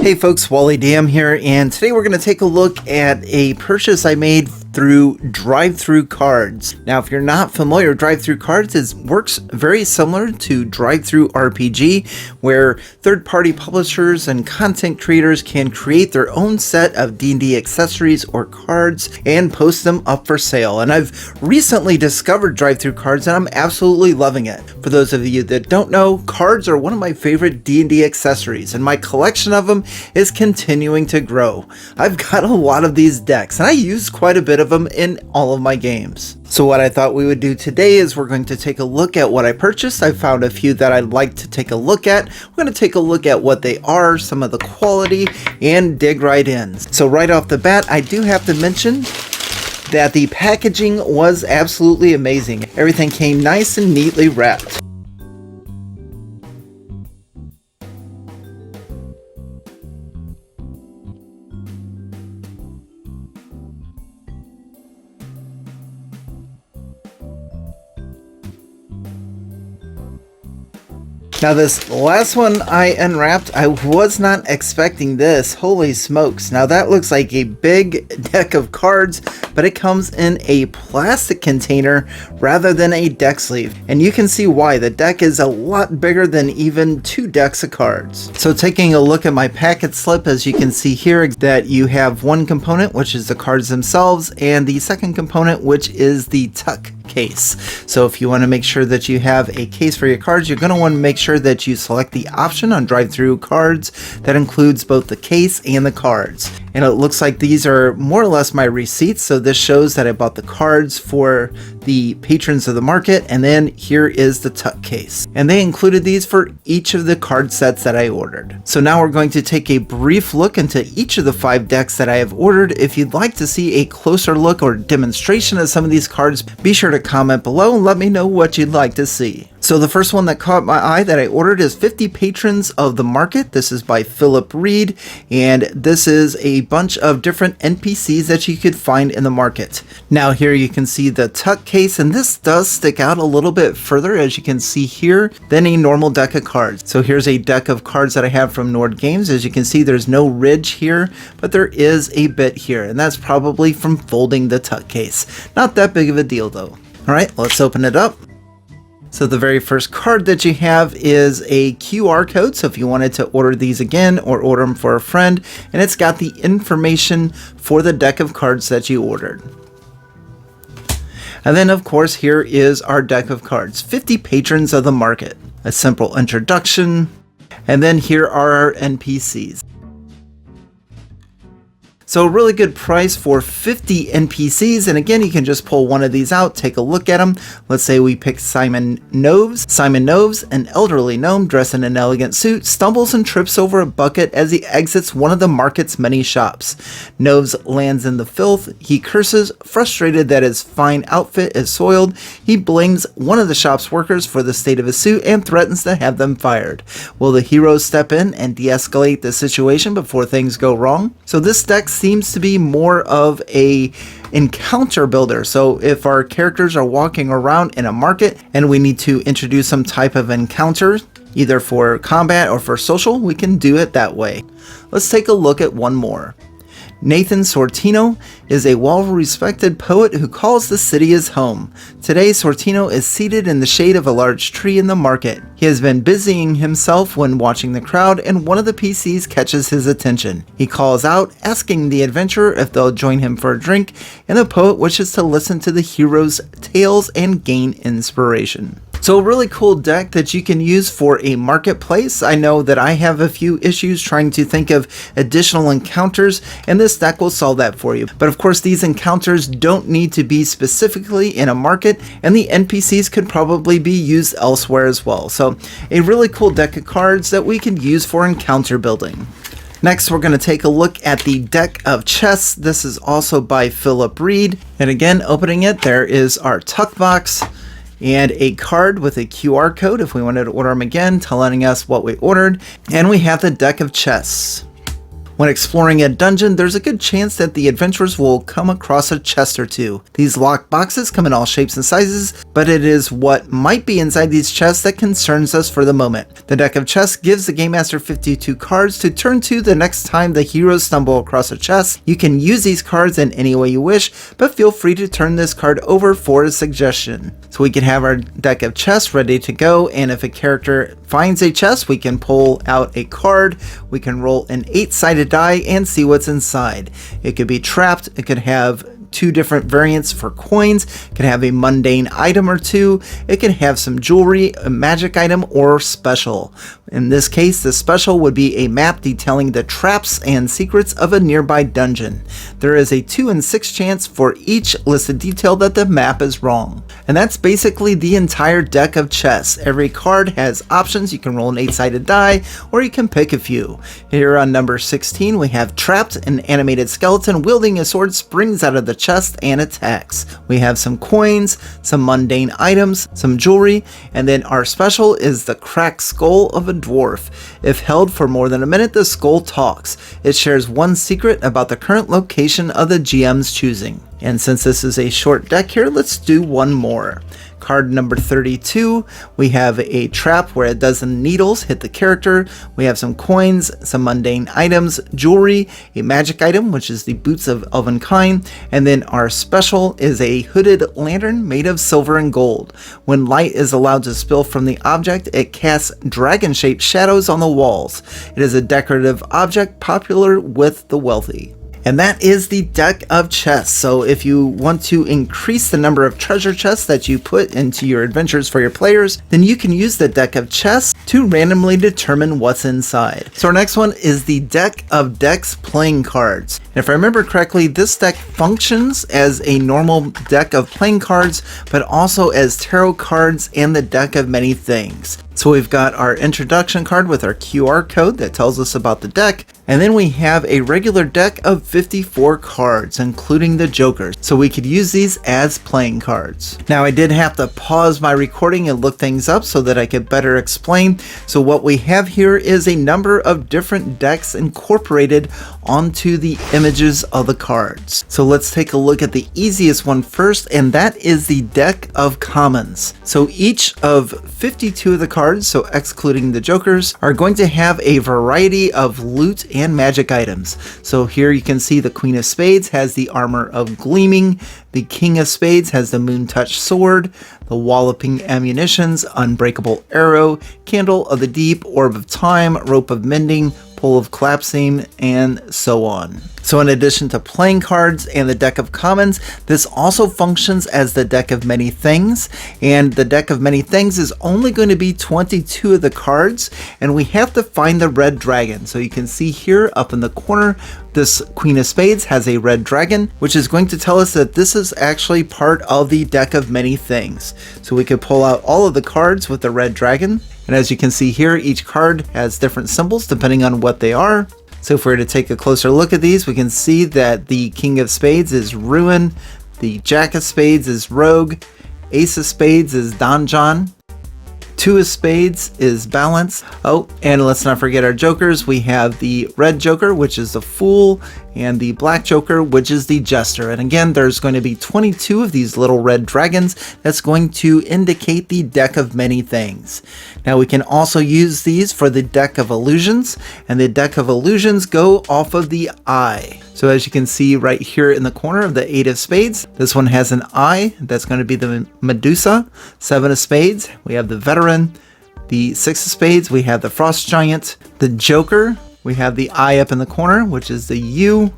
Hey folks, Wally DM here, and today we're going to take a look at a purchase I made through DriveThru Cards. Now, if you're not familiar, DriveThru Cards works very similar to DriveThru RPG, where third-party publishers and content creators can create their own set of D&D accessories or cards and post them up for sale. And I've recently discovered DriveThru Cards, and I'm absolutely loving it. For those of you that don't know, cards are one of my favorite D&D accessories, and my collection of them is continuing to grow. I've got a lot of these decks, and I use quite a bit of them in all of my games. So what I thought we would do today is we're going to take a look at what I purchased. I found a few that I'd like to take a look at. We're going to take a look at what they are, some of the quality, and dig right in. So right off the bat, I do have to mention that the packaging was absolutely amazing. Everything came nice and neatly wrapped. Now this last one I unwrapped, I was not expecting this. Holy smokes. Now that looks like a big deck of cards, but it comes in a plastic container rather than a deck sleeve. And you can see why. The deck is a lot bigger than even 2 decks of cards. So taking a look at my packet slip, as you can see here, that you have one component, which is the cards themselves, and the second component, which is the tuck case. So if you want to make sure that you have a case for your cards, you're going to want to make sure that you select the option on DriveThru Cards that includes both the case and the cards. And it looks like these are more or less my receipts, so this shows that I bought the cards for the patrons of the market, and then here is the tuck case. And they included these for each of the card sets that I ordered. So now we're going to take a brief look into each of the 5 decks that I have ordered. If you'd like to see a closer look or demonstration of some of these cards, be sure to comment below and let me know what you'd like to see. So the first one that caught my eye that I ordered is 50 Patrons of the Market. This is by Philip Reed, and this is a bunch of different NPCs that you could find in the market. Now here you can see the tuck case, and this does stick out a little bit further, as you can see here, than a normal deck of cards. So here's a deck of cards that I have from Nord Games. As you can see, there's no ridge here, but there is a bit here, and that's probably from folding the tuck case. Not that big of a deal though. All right, let's open it up. So the very first card that you have is a QR code, so if you wanted to order these again or order them for a friend, and it's got the information for the deck of cards that you ordered. And then of course here is our deck of cards, 50 Patrons of the Market, a simple introduction, and then here are our NPCs. So a really good price for 50 NPCs, and again, you can just pull one of these out, take a look at them. Let's say we pick Simon Noves. Simon Noves, an elderly gnome dressed in an elegant suit, stumbles and trips over a bucket as he exits one of the market's many shops. Noves lands in the filth. He curses, frustrated that his fine outfit is soiled. He blames one of the shop's workers for the state of his suit and threatens to have them fired. Will the heroes step in and de-escalate the situation before things go wrong? So this deck seems to be more of a encounter builder. So if our characters are walking around in a market and we need to introduce some type of encounter, either for combat or for social, we can do it that way. Let's take a look at one more. Nathan Sortino is a well-respected poet who calls the city his home. Today, Sortino is seated in the shade of a large tree in the market. He has been busying himself when watching the crowd, and one of the PCs catches his attention. He calls out, asking the adventurer if they'll join him for a drink, and the poet wishes to listen to the hero's tales and gain inspiration. So a really cool deck that you can use for a marketplace. I know that I have a few issues trying to think of additional encounters, and this deck will solve that for you. But of course, these encounters don't need to be specifically in a market, and the NPCs could probably be used elsewhere as well. So a really cool deck of cards that we can use for encounter building. Next, we're going to take a look at the deck of chess. This is also by Philip Reed. And again, opening it, there is our tuck box and a card with a QR code if we wanted to order them again, telling us what we ordered. And we have the deck of chess. When exploring a dungeon, there's a good chance that the adventurers will come across a chest or two. These locked boxes come in all shapes and sizes, but it is what might be inside these chests that concerns us for the moment. The deck of chests gives the Game Master 52 cards to turn to the next time the heroes stumble across a chest. You can use these cards in any way you wish, but feel free to turn this card over for a suggestion. So we can have our deck of chests ready to go, and if a character finds a chest, we can pull out a card. We can roll an 8-sided die and see what's inside. It could be trapped, it could have 2 different variants for coins, it could have a mundane item or 2, it could have some jewelry, a magic item, or special. In this case, the special would be a map detailing the traps and secrets of a nearby dungeon. There is a 2 in 6 chance for each listed detail that the map is wrong. And that's basically the entire deck of chests. Every card has options. You can roll an 8-sided die, or you can pick a few. Here on number 16, we have Trapped. An animated skeleton wielding a sword springs out of the chest and attacks. We have some coins, some mundane items, some jewelry, and then our special is the cracked skull of a dwarf. If held for more than a minute, the skull talks. It shares one secret about the current location of the GM's choosing. And since this is a short deck here, let's do one more. Card number 32, we have a trap where 12 needles hit the character. We have some coins, some mundane items, jewelry, a magic item, which is the boots of Elvenkind, and then our special is a hooded lantern made of silver and gold. When light is allowed to spill from the object, it casts dragon-shaped shadows on the walls. It is a decorative object popular with the wealthy. And that is the deck of chests. So if you want to increase the number of treasure chests that you put into your adventures for your players, then you can use the deck of chests to randomly determine what's inside. So our next one is the deck of decks playing cards. And if I remember correctly, this deck functions as a normal deck of playing cards, but also as tarot cards and the deck of many things. So we've got our introduction card with our QR code that tells us about the deck. And then we have a regular deck of 54 cards, including the jokers. So we could use these as playing cards. Now I did have to pause my recording and look things up so that I could better explain. So what we have here is a number of different decks incorporated onto the images of the cards. So let's take a look at the easiest one first, and that is the deck of commons. So each of 52 of the cards, so excluding the jokers, are going to have a variety of loot and magic items. So here you can see the Queen of Spades has the Armor of Gleaming, the King of Spades has the Moon Touch Sword, the Walloping Ammunitions, Unbreakable Arrow, Candle of the Deep, Orb of Time, Rope of Mending, Pole of Collapsing, and so on. So in addition to playing cards and the deck of commons, this also functions as the deck of many things, and the deck of many things is only going to be 22 of the cards, and we have to find the red dragon. So you can see here up in the corner, this Queen of Spades has a red dragon, which is going to tell us that this is actually part of the deck of many things. So we could pull out all of the cards with the red dragon, and as you can see here, each card has different symbols depending on what they are. So if we were to take a closer look at these, we can see that the King of Spades is Ruin, the Jack of Spades is Rogue, Ace of Spades is Don John, 2 of Spades is Balance. Oh, and let's not forget our jokers. We have the red joker, which is the Fool, and the black joker, which is the Jester. And again, there's going to be 22 of these little red dragons. That's going to indicate the deck of many things. Now we can also use these for the deck of illusions, and the deck of illusions go off of the eye. So as you can see right here in the corner of the 8 of Spades, this one has an eye. That's going to be the Medusa. 7 of Spades, we have the Veteran. The 6 of Spades, we have the Frost Giant. The Joker, we have the eye up in the corner, which is the U.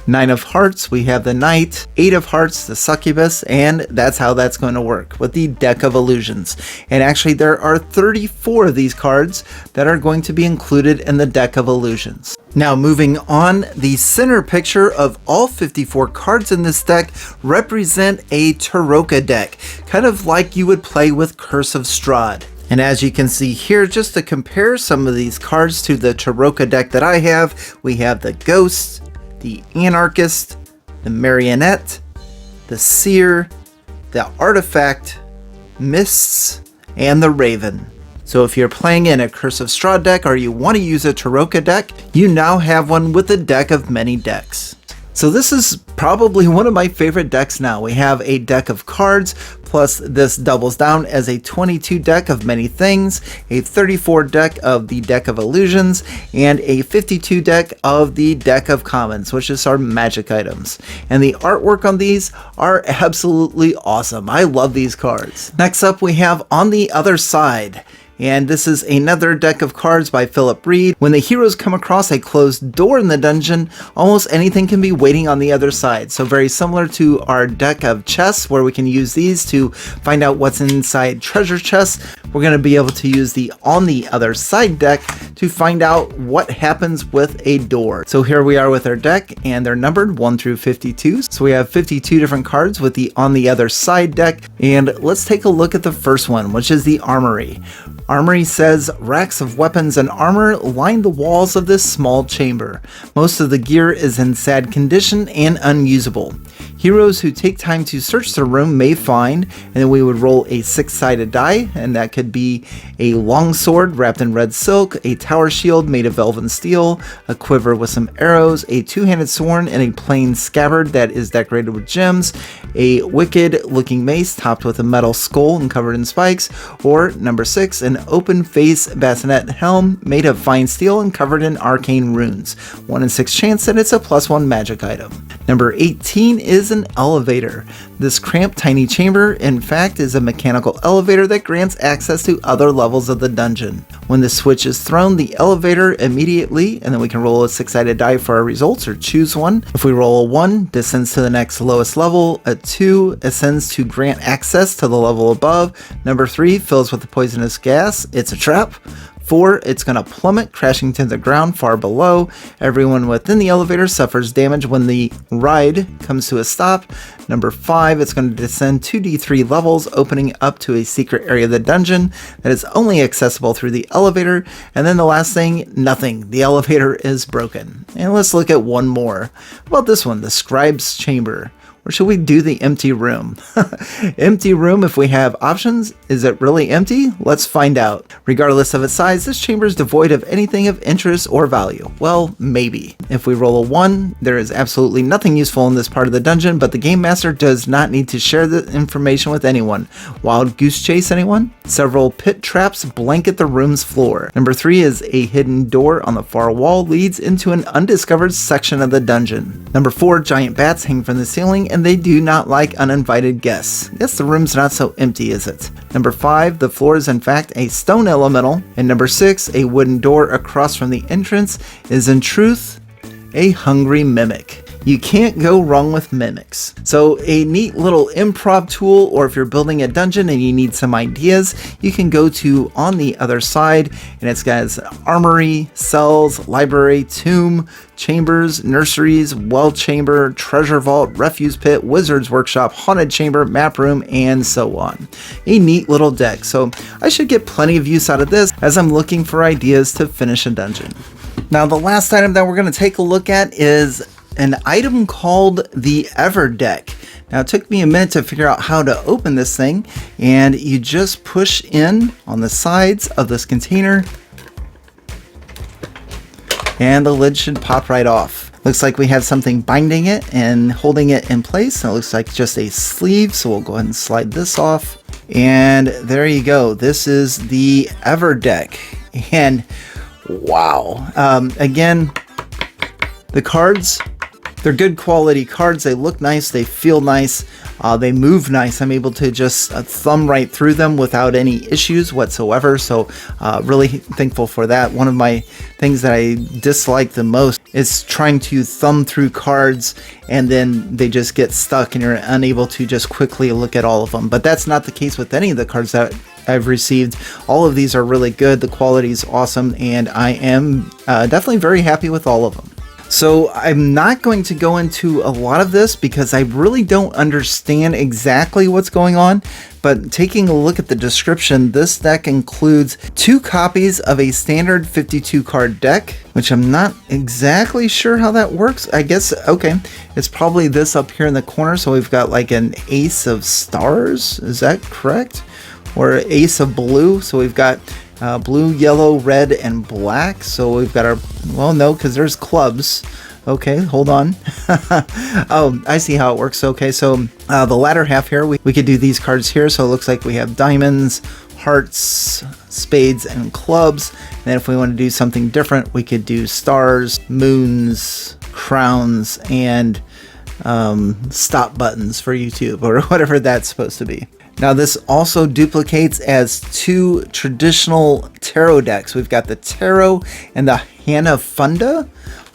9 of Hearts, we have the Knight. 8 of Hearts, the Succubus, and that's how that's going to work with the deck of illusions. And actually there are 34 of these cards that are going to be included in the deck of illusions. Now moving on, the center picture of all 54 cards in this deck represent a Tarokka deck, kind of like you would play with Curse of Strahd. And as you can see here, just to compare some of these cards to the Tarokka deck that I have, we have the Ghost, the Anarchist, the Marionette, the Seer, the Artifact, Mists, and the Raven. So if you're playing in a Curse of Straw deck or you want to use a Tarokka deck, you now have one with a deck of many decks. So this is probably one of my favorite decks now. We have a deck of cards, plus this doubles down as a 22 deck of many things, a 34 deck of the deck of illusions, and a 52 deck of the deck of commons, which is our magic items. And the artwork on these are absolutely awesome. I love these cards. Next up we have On the Other Side. And this is another deck of cards by Philip Reed. When the heroes come across a closed door in the dungeon, almost anything can be waiting on the other side. So very similar to our deck of chests, where we can use these to find out what's inside treasure chests. We're going to be able to use the On the Other Side deck to find out what happens with a door. So here we are with our deck, and they're numbered 1 through 52. So we have 52 different cards with the On the Other Side deck. And let's take a look at the first one, which is the Armory. Armory says, racks of weapons and armor line the walls of this small chamber. Most of the gear is in sad condition and unusable. Heroes who take time to search the room may find, and then we would roll a 6-sided die, and that could be a long sword wrapped in red silk, a tower shield made of elven steel, a quiver with some arrows, a two-handed sword and a plain scabbard that is decorated with gems, a wicked looking mace topped with a metal skull and covered in spikes, or number 6, an open face bassinet helm made of fine steel and covered in arcane runes. 1 in 6 chance that it's a +1 magic item. Number 18 is an elevator. This cramped tiny chamber, in fact, is a mechanical elevator that grants access to other levels of the dungeon. When the switch is thrown, the elevator immediately, and then we can roll a 6-sided die for our results or choose one. If we roll a 1, descends to the next lowest level. A 2 ascends to grant access to the level above. Number 3 fills with a poisonous gas. It's a trap. 4, it's going to plummet, crashing to the ground far below. Everyone within the elevator suffers damage when the ride comes to a stop. Number 5, it's going to descend 2d3 levels, opening up to a secret area of the dungeon that is only accessible through the elevator. And then the last thing, nothing. The elevator is broken. And let's look at one more. How about this one, the Scribe's Chamber? Or should we do the empty room? Empty room, if we have options, is it really empty? Let's find out. Regardless of its size, this chamber is devoid of anything of interest or value. Well, maybe. If we roll a 1, there is absolutely nothing useful in this part of the dungeon, but the game master does not need to share the information with anyone. Wild goose chase, anyone? Several pit traps blanket the room's floor. Number 3 is a hidden door on the far wall leads into an undiscovered section of the dungeon. Number 4, giant bats hang from the ceiling and they do not like uninvited guests. Yes, the room's not so empty, is it? Number 5, the floor is in fact a stone elemental. And number 6, a wooden door across from the entrance is in truth a hungry mimic. You can't go wrong with mimics. So a neat little improv tool, or if you're building a dungeon and you need some ideas, you can go to On the Other Side, and it's got armory, cells, library, tomb, chambers, nurseries, well chamber, treasure vault, refuse pit, wizard's workshop, haunted chamber, map room, and so on. A neat little deck. So I should get plenty of use out of this as I'm looking for ideas to finish a dungeon. Now the last item that we're going to take a look at is an item called the Everdeck. Now it took me a minute to figure out how to open this thing, and you just push in on the sides of this container and the lid should pop right off. Looks like we have something binding it and holding it in place, and it looks like just a sleeve, so we'll go ahead and slide this off, and there you go. This is the Everdeck, and wow. Again, the cards, they're good quality cards. They look nice. They feel nice. They move nice. I'm able to just thumb right through them without any issues whatsoever. So really thankful for that. One of my things that I dislike the most is trying to thumb through cards and then they just get stuck and you're unable to just quickly look at all of them. But that's not the case with any of the cards that I've received. All of these are really good. The quality is awesome, and I am definitely very happy with all of them. So I'm not going to go into a lot of this because I really don't understand exactly what's going on, but taking a look at the description, this deck includes 2 copies of a standard 52 card deck, which I'm not exactly sure how that works. I guess, okay, it's probably this up here in the corner. So we've got like an ace of stars. Is that correct? Or ace of blue. So we've got blue, yellow, red, and black. So we've got our, well, no, because there's clubs. Okay, hold on. Oh, I see how it works. Okay, so the latter half here, we could do these cards here. So it looks like we have diamonds, hearts, spades, and clubs. And then if we want to do something different, we could do stars, moons, crowns, and stop buttons for YouTube or whatever that's supposed to be. Now this also duplicates as two traditional tarot decks. We've got the Tarot and the Hanafuda.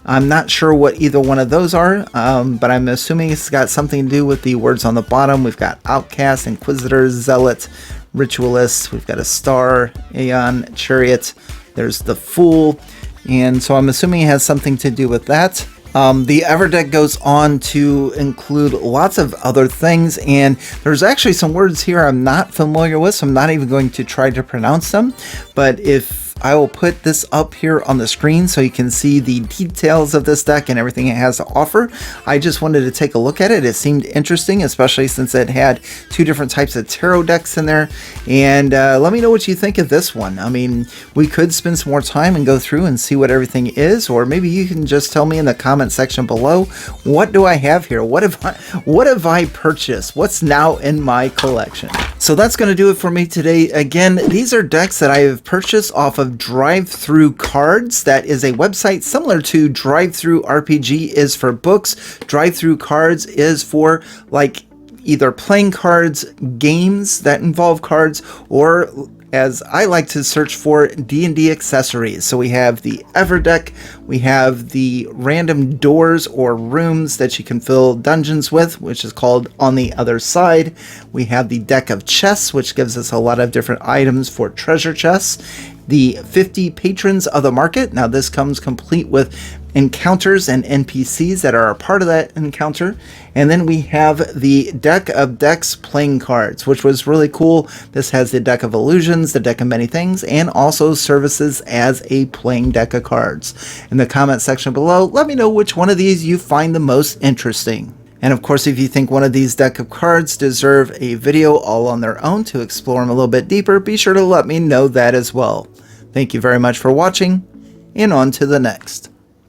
I'm not sure what either one of those are, but I'm assuming it's got something to do with the words on the bottom. We've got Outcast, Inquisitor, Zealot, Ritualist. We've got a Star, Aeon, Chariot. There's the Fool. And so I'm assuming it has something to do with that. The Everdeck goes on to include lots of other things, and there's actually some words here I'm not familiar with, so I'm not even going to try to pronounce them. But if I will put this up here on the screen so you can see the details of this deck and everything it has to offer. I just wanted to take a look at it. It seemed interesting, especially since it had two different types of tarot decks in there. And let me know what you think of this one. I mean, we could spend some more time and go through and see what everything is, or maybe you can just tell me in the comment section below, what do I have here? What have I purchased? What's now in my collection? So that's going to do it for me today. Again, these are decks that I have purchased off of DriveThru Cards. That is a website similar to DriveThru RPG is for books. DriveThru Cards is for like either playing cards, games that involve cards, or as I like to search for, D&D accessories. So we have the Everdeck, we have the random doors or rooms that you can fill dungeons with, which is called On the Other Side. We have the deck of chests, which gives us a lot of different items for treasure chests. The 50 patrons of the market. Now this comes complete with encounters and NPCs that are a part of that encounter. And then we have the deck of decks playing cards, which was really cool. This has the deck of illusions, the deck of many things, and also services as a playing deck of cards. In the comment section below, let me know which one of these you find the most interesting. And of course, if you think one of these deck of cards deserve a video all on their own to explore them a little bit deeper, be sure to let me know that as well. Thank you very much for watching, and on to the next.